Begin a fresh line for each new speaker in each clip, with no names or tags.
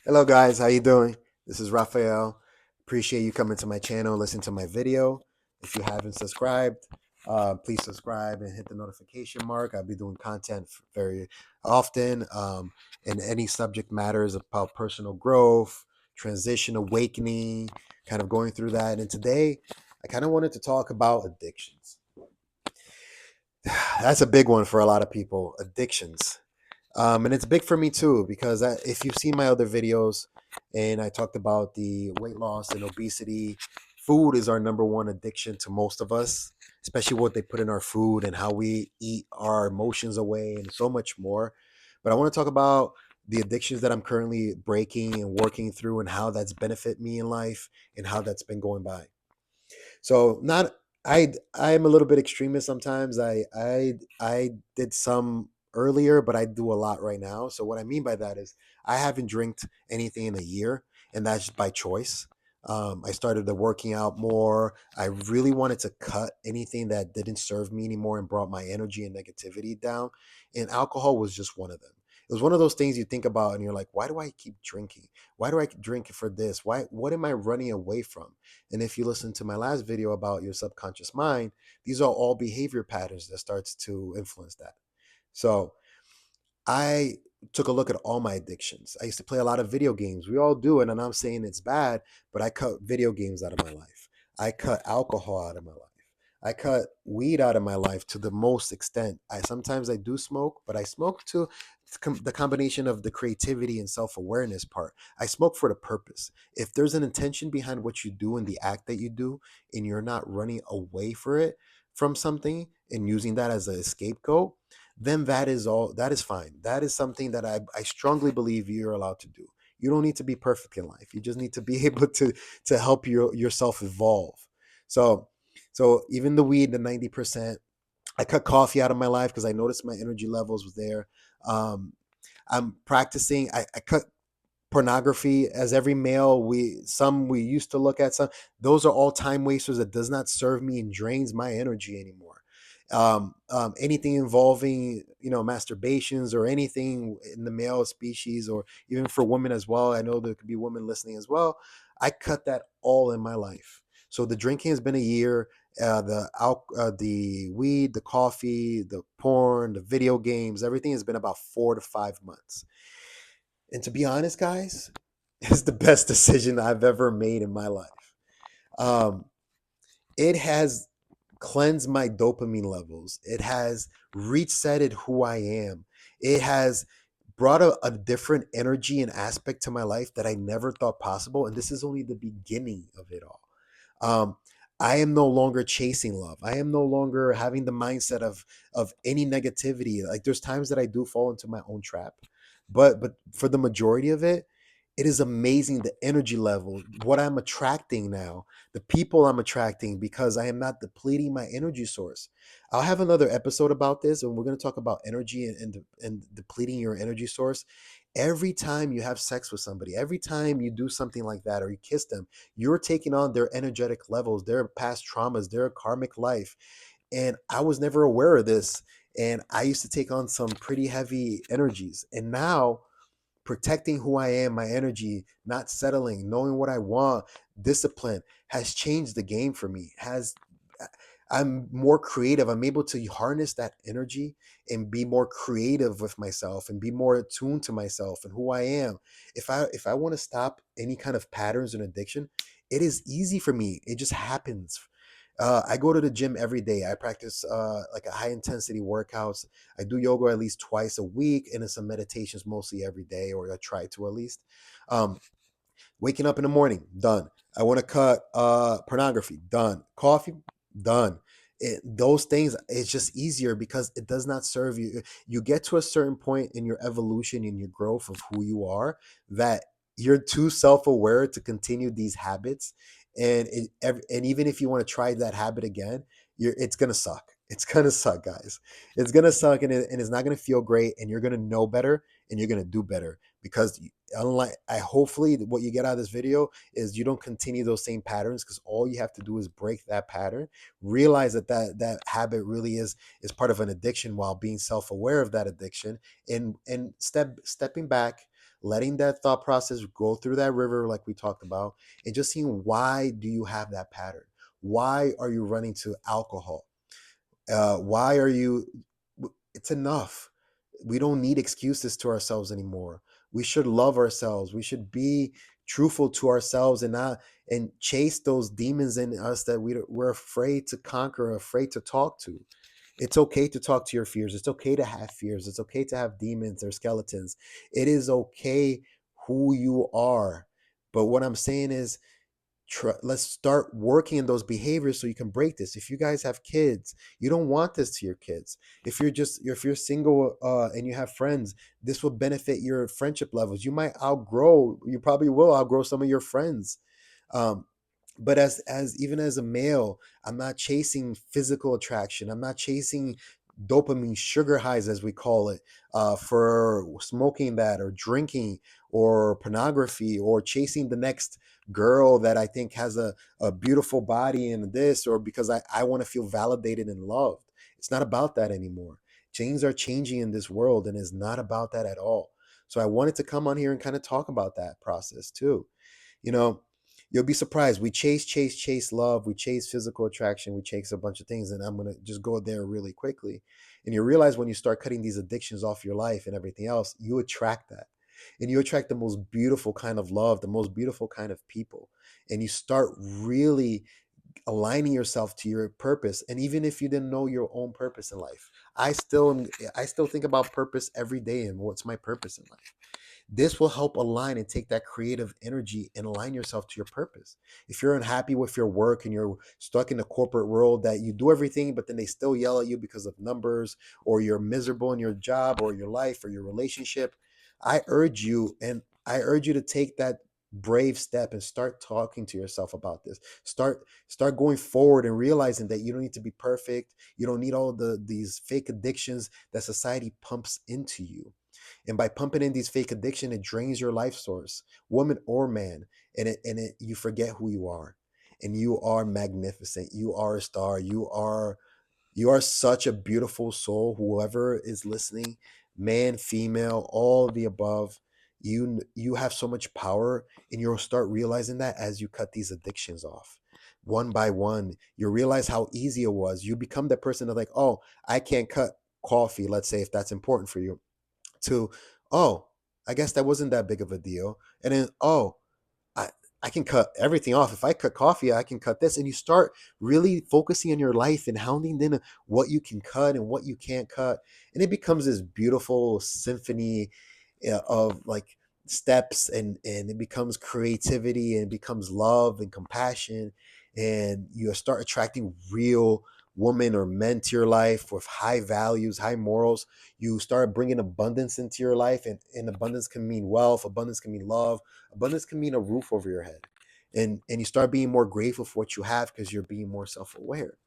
Hello guys, how you doing? This is Raphael. Appreciate you coming to my channel, listen to my video. If you haven't subscribed, please subscribe and hit the notification mark. I'll be doing content very often, and any subject matters about personal growth, transition, awakening, kind of going through that. And today, I kind of wanted to talk about addictions. That's a big one for a lot of people, addictions. And it's big for me too, because if you've seen my other videos and I talked about the weight loss and obesity, food is our number one addiction to most of us, especially what they put in our food and how we eat our emotions away and so much more. But I want to talk about the addictions that I'm currently breaking and working through and how that's benefit me in life and how that's been going by. So not I'm a little bit extremist sometimes. I did some earlier, but I do a lot right now. So what I mean by that is I haven't drank anything in a year, and that's just by choice. I started the working out more. I really wanted to cut anything that didn't serve me anymore and brought my energy and negativity down. And alcohol was just one of them. It was one of those things you think about and you're like, why do I keep drinking? Why do I drink for this? Why? What am I running away from? And if you listen to my last video about your subconscious mind, these are all behavior patterns that starts to influence that. So I took a look at all my addictions. I used to play a lot of video games. We all do it, and I'm saying it's bad, but I cut video games out of my life. I cut alcohol out of my life. I cut weed out of my life to the most extent. I sometimes I do smoke, but I smoke to the combination of the creativity and self-awareness part. I smoke for the purpose. If there's an intention behind what you do and the act that you do, and you're not running away for it from something and using that as a scapegoat, then that is fine. That is something that I strongly believe you're allowed to do. You don't need to be perfect in life. You just need to be able to help yourself evolve. So even the weed, the 90%, I cut coffee out of my life because I noticed my energy levels was there. Um, I'm practicing. I cut pornography. As every male, we used to look at some. Those are all time wasters that does not serve me and drains my energy anymore. Anything involving masturbations or anything in the male species, or even for women as well, I know there could be women listening as well. I cut that all in my life. So the drinking has been a year. The weed, the coffee, the porn, the video games, everything has been about 4 to 5 months. And to be honest, guys, it's the best decision I've ever made in my life. Um, it has cleansed my dopamine levels. It has resetted who I am. It has brought a different energy and aspect to my life that I never thought possible. And this is only the beginning of it all. Um, I am no longer chasing love. I am no longer having the mindset of any negativity. Like there's times that I do fall into my own trap, but for the majority of it, it is amazing the energy level, what I'm attracting now, the people I'm attracting because I am not depleting my energy source. I'll have another episode about this, and we're going to talk about energy and depleting your energy source. Every time you have sex with somebody, every time you do something like that or you kiss them, you're taking on their energetic levels, their past traumas, their karmic life. And I was never aware of this. And I used to take on some pretty heavy energies. And now, protecting who I am, my energy, not settling, knowing what I want, discipline has changed the game for me. Has I'm more creative. I'm able to harness that energy and be more creative with myself and be more attuned to myself and who I am. If I want to stop any kind of patterns and addiction, it is easy for me. It just happens. I go to the gym every day. I practice like a high intensity workouts. I do yoga at least twice a week, and then some meditations mostly every day, or I try to at least. Um, Waking up in the morning, done. I want to cut pornography, done. Coffee, done. Those things, it's just easier because it does not serve you. You get to a certain point in your evolution, in your growth of who you are, that you're too self-aware to continue these habits. And even if you want to try that habit again, it's gonna suck. It's gonna suck, guys. It's gonna suck, and it's not gonna feel great. And you're gonna know better, and you're gonna do better because unlike I hopefully what you get out of this video is you don't continue those same patterns, because all you have to do is break that pattern, realize that habit really is part of an addiction while being self-aware of that addiction, and stepping back, letting that thought process go through that river like we talked about, and just seeing, why do you have that pattern? Why are you running to alcohol? Why are you? It's enough. We don't need excuses to ourselves anymore. We should love ourselves. We should be truthful to ourselves, and not and chase those demons in us that we're afraid to conquer, afraid to talk to. It's okay to talk to your fears. It's okay to have fears. It's okay to have demons or skeletons. It is okay who you are. But what I'm saying is, let's start working in those behaviors so you can break this. If you guys have kids, you don't want this to your kids. If you're single, and you have friends, this will benefit your friendship levels. You probably will outgrow some of your friends. um, but as even as a male, I'm not chasing physical attraction. I'm not chasing dopamine sugar highs, as we call it, for smoking that, or drinking, or pornography, or chasing the next girl that I think has a beautiful body and this, or because I want to feel validated and loved. It's not about that anymore. Things are changing in this world, and it's not about that at all. So I wanted to come on here and kind of talk about that process too. You know, you'll be surprised. We chase love. We chase physical attraction. We chase a bunch of things. And I'm going to just go there really quickly. And you realize, when you start cutting these addictions off your life and everything else, you attract that. And you attract the most beautiful kind of love, the most beautiful kind of people. And you start really aligning yourself to your purpose. And even if you didn't know your own purpose in life, I still think about purpose every day, and what's my purpose in life. This will help align and take that creative energy and align yourself to your purpose. If you're unhappy with your work and you're stuck in the corporate world, that you do everything, but then they still yell at you because of numbers, or you're miserable in your job or your life or your relationship, I urge you to take that brave step and start talking to yourself about this. Start going forward and realizing that you don't need to be perfect. You don't need all these fake addictions that society pumps into you. And by pumping in these fake addiction, it drains your life source, woman or man, and you forget who you are. And you are magnificent. You are a star. You are such a beautiful soul. Whoever is listening, man, female, all of the above, you have so much power, and you'll start realizing that as you cut these addictions off. One by one, you realize how easy it was. You become that person that's like, oh, I can't cut coffee, let's say, if that's important for you, to, oh, I guess that wasn't that big of a deal. And then, oh, I, I can cut everything off. If I cut coffee, I can cut this. And you start really focusing on your life and hounding in what you can cut and what you can't cut. And it becomes this beautiful symphony, of like steps, and it becomes creativity, and it becomes love and compassion. And you start attracting real women or men to your life with high values, high morals. You start bringing abundance into your life, and abundance can mean wealth, abundance can mean love, abundance can mean a roof over your head. And you start being more grateful for what you have, because you're being more self-aware.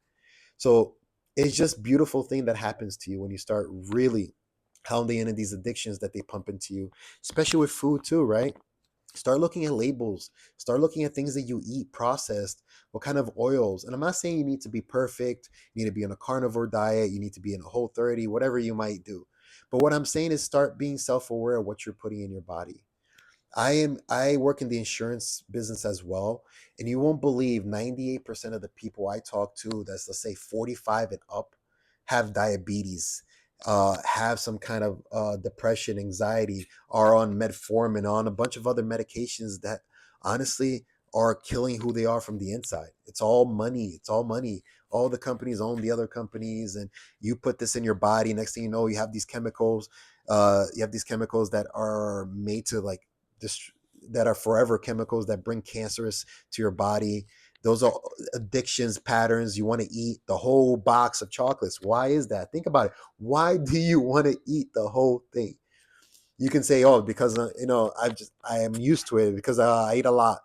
So it's just beautiful thing that happens to you when you start really hounding into these addictions that they pump into you, especially with food too, right? Start looking at labels. Start looking at things that you eat processed, what kind of oils. And I'm not saying you need to be perfect. You need to be on a carnivore diet. You need to be in a Whole30, whatever you might do. But what I'm saying is, start being self-aware of what you're putting in your body. I work in the insurance business as well, and you won't believe 98% of the people I talk to, that's, let's say, 45 and up, have diabetes, have some kind of depression, anxiety, are on metformin, on a bunch of other medications that honestly are killing who they are from the inside. It's all money. It's all money. All the companies own the other companies, and you put this in your body. Next thing you know, you have these chemicals. You have these chemicals that are made to like this, that are forever chemicals that bring cancerous to your body. Those are addictions patterns. You want to eat the whole box of chocolates. Why is that? Think about it. Why do you want to eat the whole thing? You can say, oh, because I am used to it, because I eat a lot.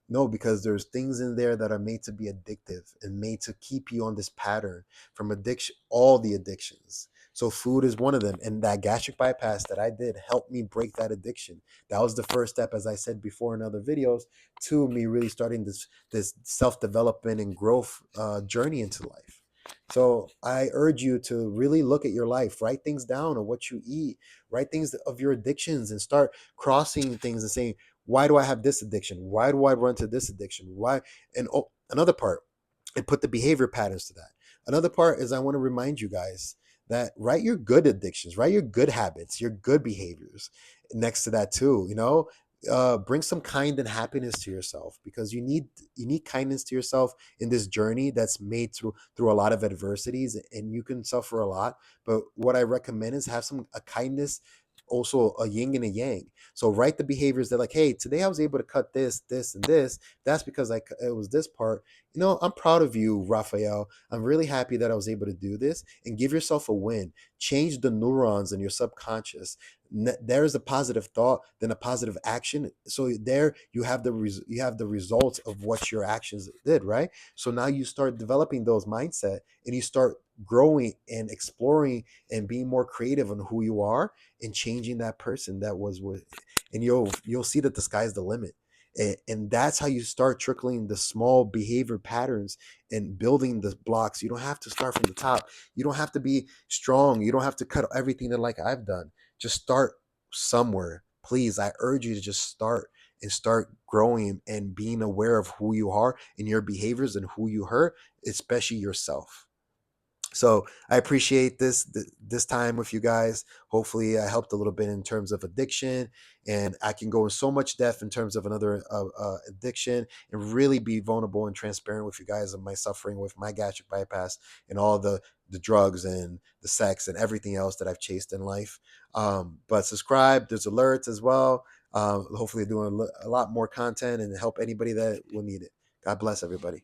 No, because there's things in there that are made to be addictive and made to keep you on this pattern from addiction, all the addictions. So food is one of them. And that gastric bypass that I did helped me break that addiction. That was the first step, as I said before in other videos, to me really starting this self-development and growth journey into life. So I urge you to really look at your life, write things down of what you eat, write things of your addictions, and start crossing things and saying, why do I have this addiction? Why do I run to this addiction? Why? And oh, another part, and put the behavior patterns to that. Another part is I want to remind you guys that write your good addictions, write your good habits, your good behaviors next to that too. Bring some kind and happiness to yourself, because you need kindness to yourself in this journey that's made through a lot of adversities, and you can suffer a lot. But what I recommend is have some a kindness, also a yin and a yang. So write the behaviors that, like, hey, today I was able to cut this and this. That's because it was this part. I'm proud of you, Raphael. I'm really happy that I was able to do this, and give yourself a win. Change the neurons in your subconscious. There's a positive thought, then a positive action. So there you have you have the results of what your actions did, right? So now you start developing those mindset, and you start growing and exploring and being more creative on who you are, and changing that person that was with, and you'll see that the sky's the limit. And that's how you start trickling the small behavior patterns and building the blocks. You don't have to start from the top. You don't have to be strong. You don't have to cut everything that, like I've done. Just start somewhere. Please, I urge you to just start, and start growing and being aware of who you are and your behaviors and who you hurt, especially yourself. So I appreciate this time with you guys. Hopefully I helped a little bit in terms of addiction, and I can go in so much depth in terms of another addiction, and really be vulnerable and transparent with you guys of my suffering with my gastric bypass, and all the drugs and the sex and everything else that I've chased in life. But subscribe, there's alerts as well. Hopefully doing a lot more content and help anybody that will need it. God bless everybody.